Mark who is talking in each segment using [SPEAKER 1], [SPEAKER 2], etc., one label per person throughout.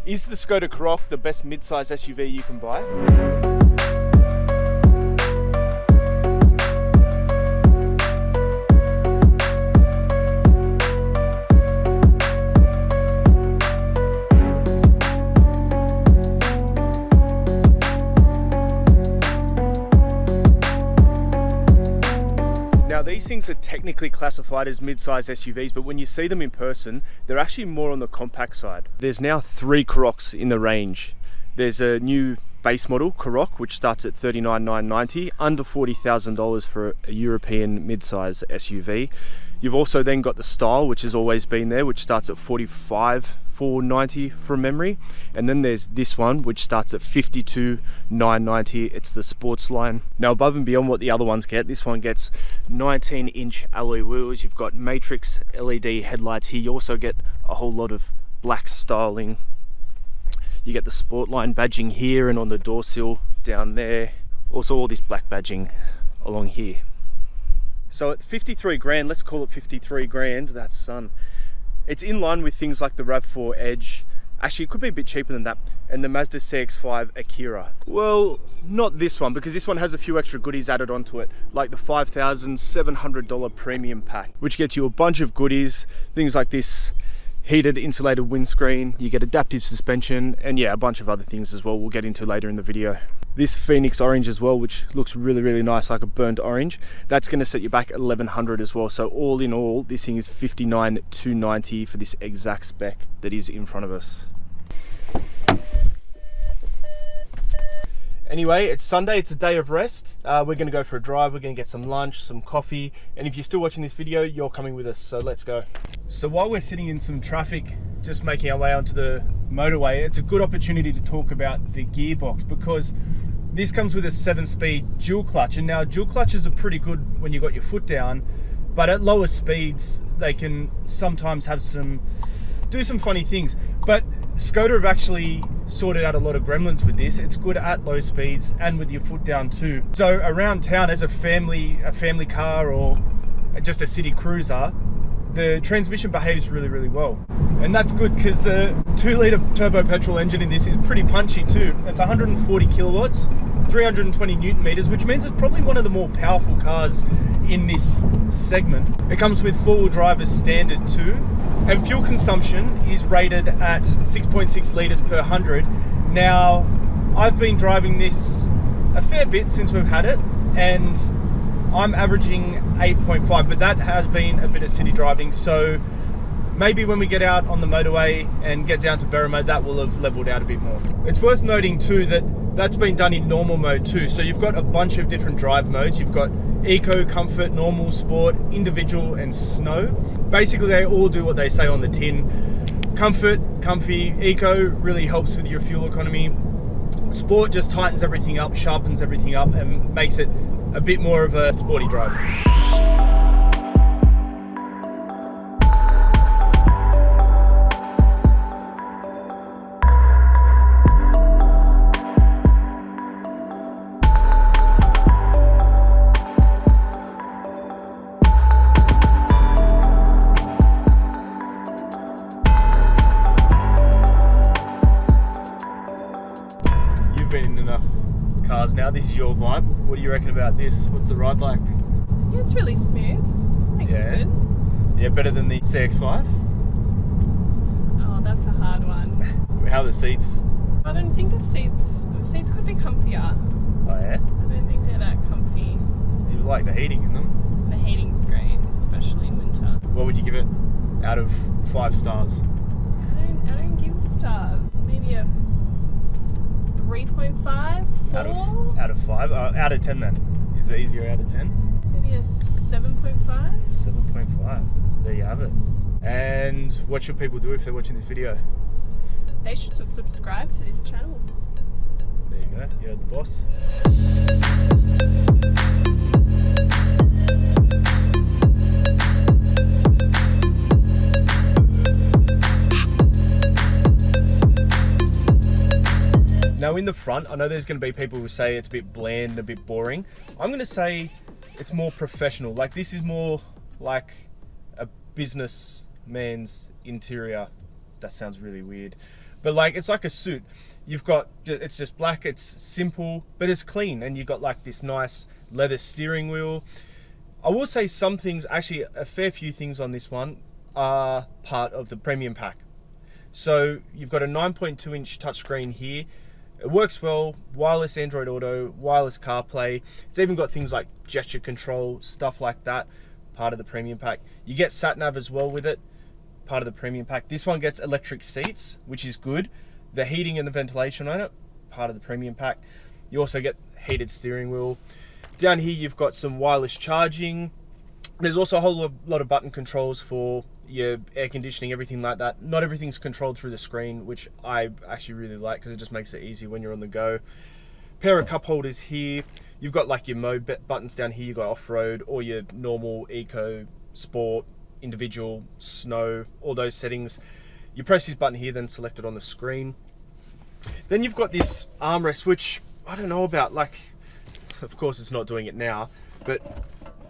[SPEAKER 1] Is the Skoda Karoq the best mid-size SUV you can buy? Now these things are technically classified as mid-size SUVs, but when you see them in person, they're actually more on the compact side. There's now 3 Karoqs in the range. There's a new base model Karoq, which starts at $39,990, under $40,000 for a European mid-size SUV. You've also then got the Style, which has always been there, which starts at $45,490 from memory. And then there's this one, which starts at $52,990. It's the Sportline. Now, above and beyond what the other ones get, this one gets 19-inch alloy wheels. You've got matrix LED headlights here. You also get a whole lot of black styling. You get the Sportline badging here and on the door sill down there. Also all this black badging along here. So at 53 grand, let's call it 53 grand, that's it's in line with things like the RAV4 Edge. Actually, it could be a bit cheaper than that. And the Mazda CX-5 Akira. Well, not this one, because this one has a few extra goodies added onto it, like the $5,700 premium pack, which gets you a bunch of goodies, things like this heated insulated windscreen, you get adaptive suspension, and yeah, a bunch of other things as well we'll get into later in the video. This Phoenix orange as well, which looks really, really nice, like a burnt orange. That's going to set you back $1,100 as well. So all in all, this thing is $59,290 for this exact spec that is in front of us. Anyway, it's Sunday, it's a day of rest. We're going to go for a drive, we're going to get some lunch, some coffee, and if you're still watching this video, you're coming with us, so let's go. So while we're sitting in some traffic, just making our way onto the motorway, it's a good opportunity to talk about the gearbox, because this comes with a 7-speed dual clutch, and now dual clutches are pretty good when you got your foot down, but at lower speeds, they can sometimes have do some funny things. But Skoda have actually sorted out a lot of gremlins with this. It's good at low speeds and with your foot down too. So around town as a family car or just a city cruiser, the transmission behaves really, really well. And that's good because the 2-litre turbo petrol engine in this is pretty punchy too. It's 140 kilowatts, 320 newton meters, which means it's probably one of the more powerful cars in this segment. It comes with 4-wheel drive as standard too. And fuel consumption is rated at 6.6 litres per 100. Now, I've been driving this a fair bit since we've had it, and I'm averaging 8.5, but that has been a bit of city driving, so maybe when we get out on the motorway and get down to Berrima, that will have leveled out a bit more. It's worth noting too that that's been done in normal mode too, so you've got a bunch of different drive modes. You've got Eco, Comfort, Normal, Sport, Individual and Snow. Basically they all do what they say on the tin. Comfort, comfy. Eco really helps with your fuel economy. Sport just tightens everything up, sharpens everything up and makes it a bit more of a sporty drive. Been in enough cars now. This is your vibe. What do you reckon about this? What's the ride like?
[SPEAKER 2] Yeah, it's really smooth. I think it's good.
[SPEAKER 1] Yeah, better than the CX-5?
[SPEAKER 2] Oh, that's a hard one.
[SPEAKER 1] How are the seats?
[SPEAKER 2] I don't think the seats could be comfier.
[SPEAKER 1] Oh yeah?
[SPEAKER 2] I don't think they're that comfy.
[SPEAKER 1] You like the heating in them?
[SPEAKER 2] The heating's great, especially in winter.
[SPEAKER 1] What would you give it out of 5 stars?
[SPEAKER 2] I don't give stars. Maybe a 3.5, 4?
[SPEAKER 1] Out of 5? Out of 10 then? Is it easier out of 10?
[SPEAKER 2] Maybe a 7.5?
[SPEAKER 1] 7.5. There you have it. And what should people do if they're watching this video?
[SPEAKER 2] They should just subscribe to this channel.
[SPEAKER 1] There you go. You heard the boss. Now in the front, I know there's going to be people who say it's a bit bland, a bit boring. I'm going to say it's more professional. Like this is more like a businessman's interior. That sounds really weird. but like it's like a suit. You've got, it's just black, it's simple, but it's clean, and you've got like this nice leather steering wheel. I will say some things, actually a fair few things on this one are part of the premium pack. So you've got a 9.2 inch touchscreen here. It works well, wireless Android Auto, wireless CarPlay. It's even got things like gesture control, stuff like that, part of the premium pack. You get sat-nav as well with it, part of the premium pack. This one gets electric seats, which is good. The heating and the ventilation on it, part of the premium pack. You also get heated steering wheel. Down here you've got some wireless charging. There's also a whole lot of button controls for your air conditioning, everything like that. Not everything's controlled through the screen, which I actually really like because it just makes it easy when you're on the go. Pair of cup holders here. You've got like your mode buttons down here. You've got off-road or your normal, eco, sport, individual, snow, all those settings. You press this button here, then select it on the screen. Then you've got this armrest, which I don't know about, like, of course it's not doing it now, but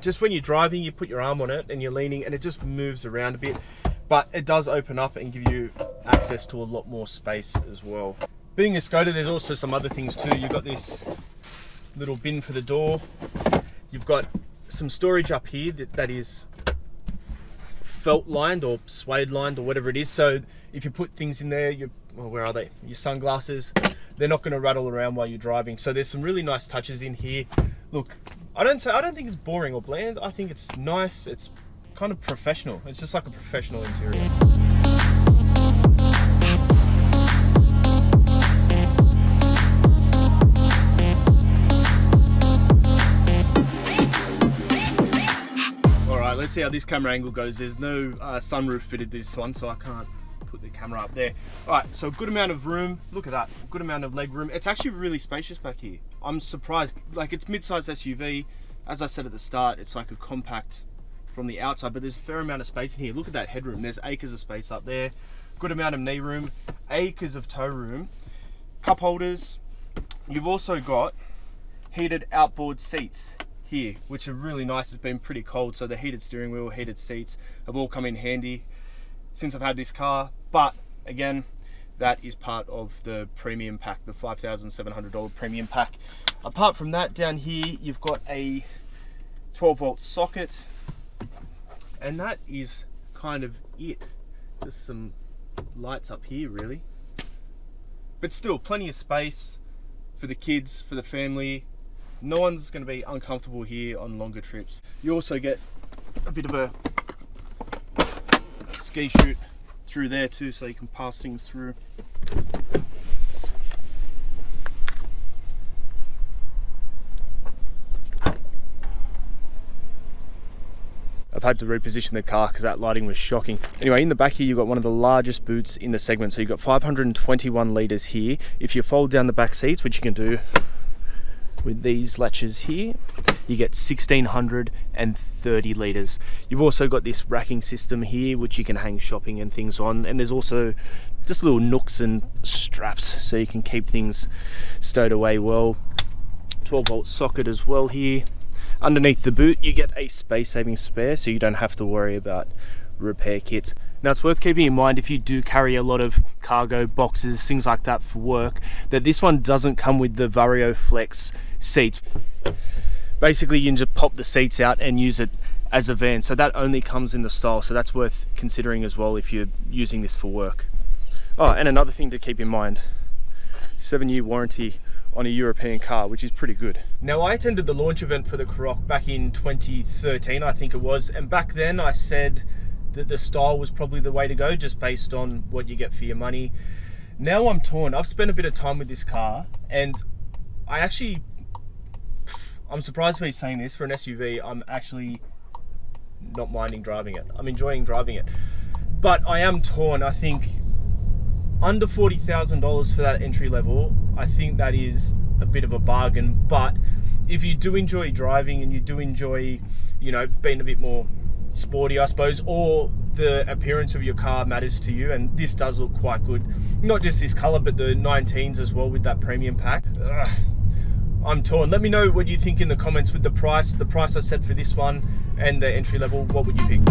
[SPEAKER 1] just when you're driving, you put your arm on it and you're leaning and it just moves around a bit, but it does open up and give you access to a lot more space as well. Being a Skoda, there's also some other things too. You've got this little bin for the door. You've got some storage up here that is felt lined or suede lined or whatever it is. So if you put things in there, where are they? Your sunglasses, they're not going to rattle around while you're driving. So there's some really nice touches in here. Look, I don't think it's boring or bland. I think it's nice. It's kind of professional. It's just like a professional interior. All right, let's see how this camera angle goes. There's no sunroof fitted this one, so I can't put the camera up there. All right, so a good amount of room. Look at that, good amount of leg room. It's actually really spacious back here. I'm surprised. Like, it's mid-sized SUV. As I said at the start, it's like a compact from the outside, but there's a fair amount of space in here. Look at that headroom. There's acres of space up there. Good amount of knee room, acres of toe room. Cup holders. You've also got heated outboard seats here, which are really nice. It's been pretty cold, so the heated steering wheel, heated seats have all come in handy since I've had this car. But again, that is part of the premium pack, the $5,700 premium pack. Apart from that, down here you've got a 12-volt socket, and that is kind of it. Just some lights up here really, but still plenty of space for the kids, for the family. No one's going to be uncomfortable here on longer trips. You also get a bit of a ski chute through there too, so you can pass things through. I've had to reposition the car because that lighting was shocking. Anyway, in the back here, you've got one of the largest boots in the segment. So you've got 521 litres here. If you fold down the back seats, which you can do with these latches here, you get 1,630 litres. You've also got this racking system here, which you can hang shopping and things on. And there's also just little nooks and straps, so you can keep things stowed away well. 12-volt socket as well here. Underneath the boot, you get a space-saving spare, so you don't have to worry about repair kits. Now, it's worth keeping in mind, if you do carry a lot of cargo boxes, things like that for work, that this one doesn't come with the VarioFlex seats. Basically, you can just pop the seats out and use it as a van, so that only comes in the style, so that's worth considering as well if you're using this for work. Oh, and another thing to keep in mind, 7-year warranty on a European car, which is pretty good. Now, I attended the launch event for the Karoq back in 2013, I think it was, and back then I said that the style was probably the way to go, just based on what you get for your money. Now I'm torn. I've spent a bit of time with this car, and I'm surprised to be saying this, for an SUV, I'm actually not minding driving it. I'm enjoying driving it, but I am torn. I think under $40,000 for that entry level, I think that is a bit of a bargain. But if you do enjoy driving and you do enjoy, you know, being a bit more sporty, I suppose, or the appearance of your car matters to you, and this does look quite good. Not just this color, but the 19s as well with that premium pack. I'm torn. Let me know what you think in the comments with the price I said for this one and the entry level. What would you pick?